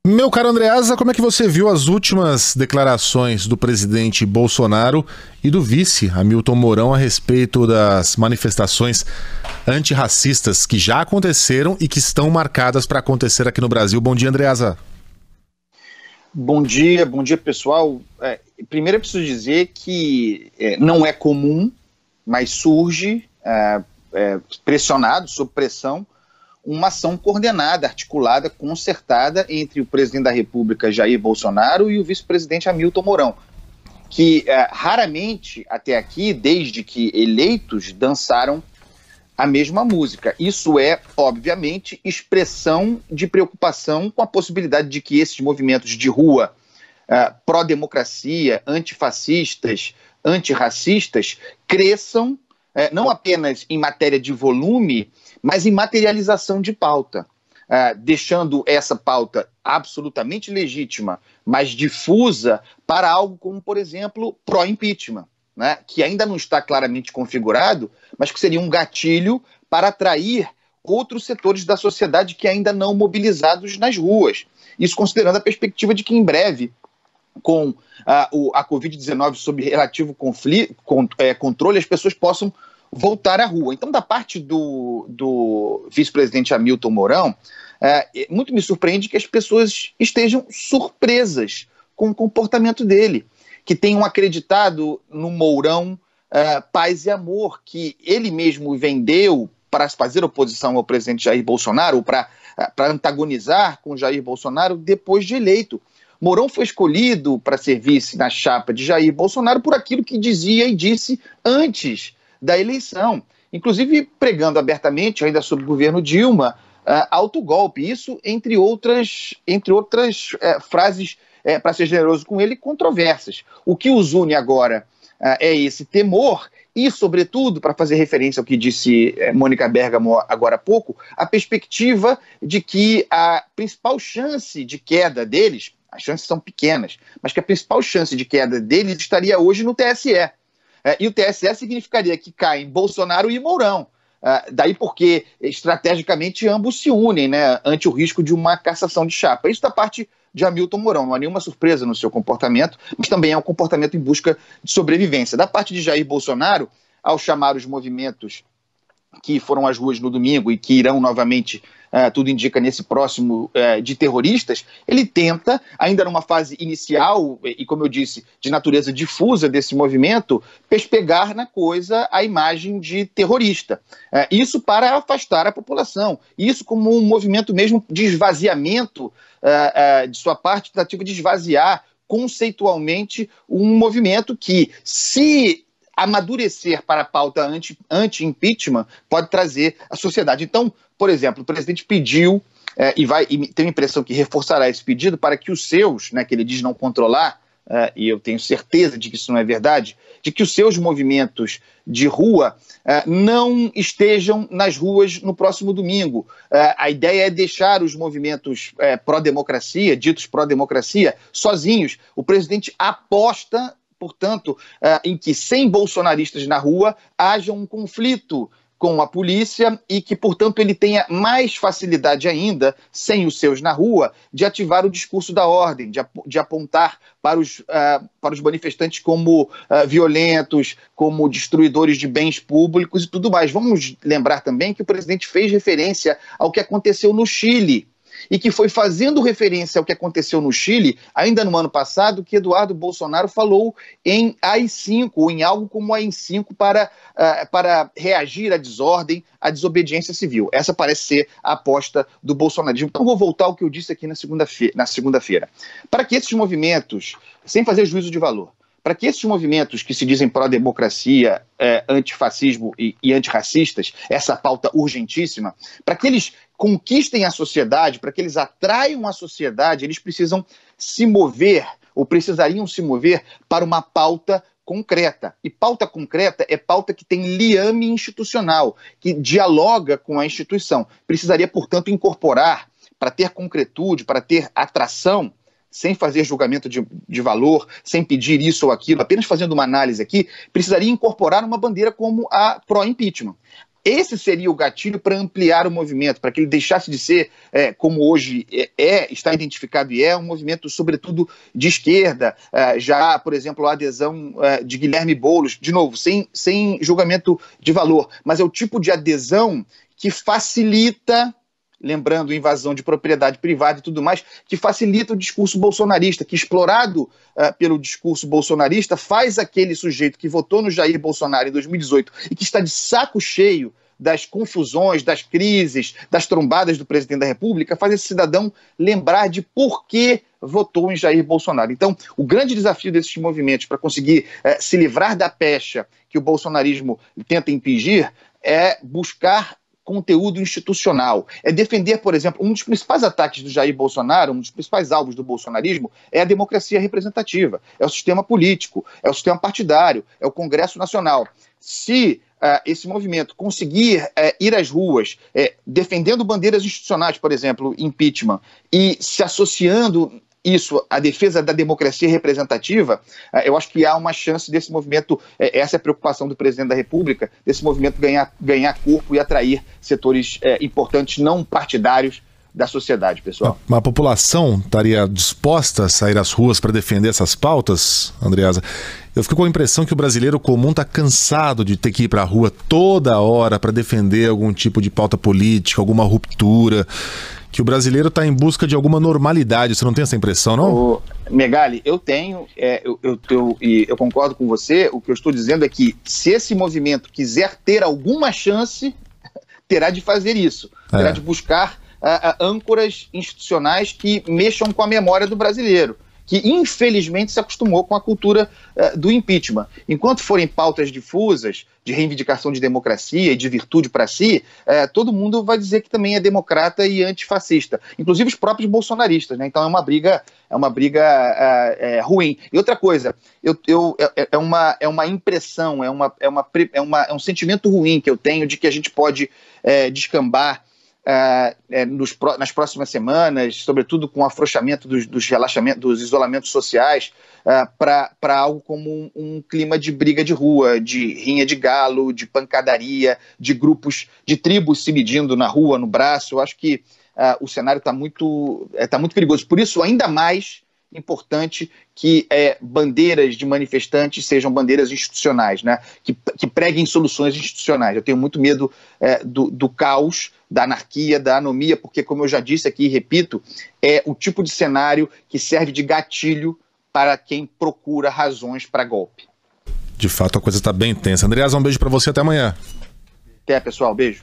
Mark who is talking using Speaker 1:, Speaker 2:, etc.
Speaker 1: Meu caro Andreasa, como é que você viu as últimas declarações do presidente Bolsonaro e do vice Hamilton Mourão a respeito das manifestações antirracistas que já aconteceram e que estão marcadas para acontecer aqui no Brasil? Bom dia, Andreasa.
Speaker 2: Bom dia pessoal. Primeiro eu preciso dizer que não é comum, mas surge, pressionado, sob pressão, uma ação coordenada, articulada, concertada entre o presidente da República, Jair Bolsonaro, e o vice-presidente Hamilton Mourão, que raramente, até aqui, desde que eleitos, dançaram a mesma música. Isso é, obviamente, expressão de preocupação com a possibilidade de que esses movimentos de rua pró-democracia, antifascistas, antirracistas, cresçam não apenas em matéria de volume, mas em materialização de pauta, deixando essa pauta absolutamente legítima, mas difusa para algo como, por exemplo, pró-impeachment, né, que ainda não está claramente configurado, mas que seria um gatilho para atrair outros setores da sociedade que ainda não mobilizados nas ruas. Isso considerando a perspectiva de que em breve, com a Covid-19 sob relativo controle, as pessoas possam voltar à rua. Então, da parte do vice-presidente Hamilton Mourão, muito me surpreende que as pessoas estejam surpresas com o comportamento dele, que tenham acreditado no Mourão paz e amor, que ele mesmo vendeu para fazer oposição ao presidente Jair Bolsonaro, ou para antagonizar com Jair Bolsonaro depois de eleito. Mourão foi escolhido para ser vice na chapa de Jair Bolsonaro por aquilo que dizia e disse antes da eleição, inclusive pregando abertamente, ainda sob o governo Dilma, autogolpe. Isso entre outras frases, para ser generoso com ele, controversas. O que os une agora é esse temor e, sobretudo, para fazer referência ao que disse Mônica Bergamo agora há pouco, a perspectiva de que a principal chance de queda deles, as chances são pequenas, mas que a principal chance de queda deles estaria hoje no TSE. E o TSE significaria que caem Bolsonaro e Mourão. Daí porque, estrategicamente, ambos se unem, né, ante o risco de uma cassação de chapa. Isso da parte de Hamilton Mourão. Não há nenhuma surpresa no seu comportamento, mas também é um comportamento em busca de sobrevivência. Da parte de Jair Bolsonaro, ao chamar os movimentos que foram às ruas no domingo e que irão novamente, tudo indica, nesse próximo de terroristas, ele tenta, ainda numa fase inicial, e como eu disse, de natureza difusa desse movimento, pespegar na coisa a imagem de terrorista. Isso para afastar a população. Isso como um movimento mesmo de esvaziamento de sua parte, tentativa de esvaziar conceitualmente um movimento que, se amadurecer para a pauta anti-impeachment, pode trazer à sociedade. Então, por exemplo, o presidente pediu, e tem a impressão que reforçará esse pedido, para que os seus, né, que ele diz não controlar, e eu tenho certeza de que isso não é verdade, de que os seus movimentos de rua não estejam nas ruas no próximo domingo. A ideia é deixar os movimentos pró-democracia, ditos pró-democracia, sozinhos. O presidente aposta, portanto, em que, sem bolsonaristas na rua, haja um conflito com a polícia e que, portanto, ele tenha mais facilidade ainda, sem os seus na rua, de ativar o discurso da ordem, de apontar para os manifestantes como violentos, como destruidores de bens públicos e tudo mais. Vamos lembrar também que o presidente fez referência ao que aconteceu no Chile, e que foi fazendo referência ao que aconteceu no Chile, ainda no ano passado, que Eduardo Bolsonaro falou em AI-5, ou em algo como AI-5 para reagir à desordem, à desobediência civil. Essa parece ser a aposta do bolsonarismo. Então vou voltar ao que eu disse aqui na segunda-feira. Para que esses movimentos, sem fazer juízo de valor, para que esses movimentos que se dizem pró-democracia, antifascismo e antirracistas, essa pauta urgentíssima, para que eles conquistem a sociedade, para que eles atraiam a sociedade, eles precisam se mover, ou precisariam se mover para uma pauta concreta. E pauta concreta é pauta que tem liame institucional, que dialoga com a instituição. Precisaria, portanto, incorporar, para ter concretude, para ter atração, sem fazer julgamento de valor, sem pedir isso ou aquilo, apenas fazendo uma análise aqui, precisaria incorporar uma bandeira como a pró-impeachment. esse seria o gatilho para ampliar o movimento, para que ele deixasse de ser, como hoje está identificado e um movimento, sobretudo, de esquerda. Já, por exemplo, a adesão de Guilherme Boulos, de novo, sem julgamento de valor, mas é o tipo de adesão que facilita, lembrando invasão de propriedade privada e tudo mais, que facilita o discurso bolsonarista, que explorado pelo discurso bolsonarista faz aquele sujeito que votou no Jair Bolsonaro em 2018 e que está de saco cheio das confusões, das crises, das trombadas do presidente da República, faz esse cidadão lembrar de por que votou em Jair Bolsonaro. Então, o grande desafio desses movimentos para conseguir se livrar da pecha que o bolsonarismo tenta impingir é buscar conteúdo institucional, é defender, por exemplo, um dos principais ataques do Jair Bolsonaro, um dos principais alvos do bolsonarismo é a democracia representativa, é o sistema político, é o sistema partidário, é o Congresso Nacional. Se esse movimento conseguir ir às ruas defendendo bandeiras institucionais, por exemplo, impeachment, e se associando isso, a defesa da democracia representativa, eu acho que há uma chance desse movimento, essa é a preocupação do presidente da República, desse movimento ganhar corpo e atrair setores importantes não partidários da sociedade, pessoal.
Speaker 1: A população estaria disposta a sair às ruas para defender essas pautas, Andreasa? Eu fico com a impressão que o brasileiro comum está cansado de ter que ir para a rua toda hora para defender algum tipo de pauta política, alguma ruptura, que o brasileiro está em busca de alguma normalidade. Você não tem essa impressão, não?
Speaker 2: Megali, eu tenho, eu concordo com você. O que eu estou dizendo é que se esse movimento quiser ter alguma chance, terá de fazer isso, terá de buscar âncoras institucionais que mexam com a memória do brasileiro, que infelizmente se acostumou com a cultura do impeachment. Enquanto forem pautas difusas, de reivindicação de democracia e de virtude para si, todo mundo vai dizer que também é democrata e antifascista, inclusive os próprios bolsonaristas, né? Então é uma briga ruim. E outra coisa, é uma impressão, é um sentimento ruim que eu tenho de que a gente pode descambar nas próximas semanas, sobretudo com o afrouxamento dos isolamentos sociais, para algo como um clima de briga de rua, de rinha de galo, de pancadaria, de grupos, de tribos se medindo na rua, no braço. Eu acho que o cenário está muito perigoso. Por isso, ainda mais importante que bandeiras de manifestantes sejam bandeiras institucionais, né? Que preguem soluções institucionais. Eu tenho muito medo do caos, da anarquia, da anomia, porque, como eu já disse aqui e repito, é o tipo de cenário que serve de gatilho para quem procura razões para golpe.
Speaker 1: De fato, a coisa está bem tensa. Andreasa, um beijo para você, até amanhã.
Speaker 2: Até, pessoal, beijo.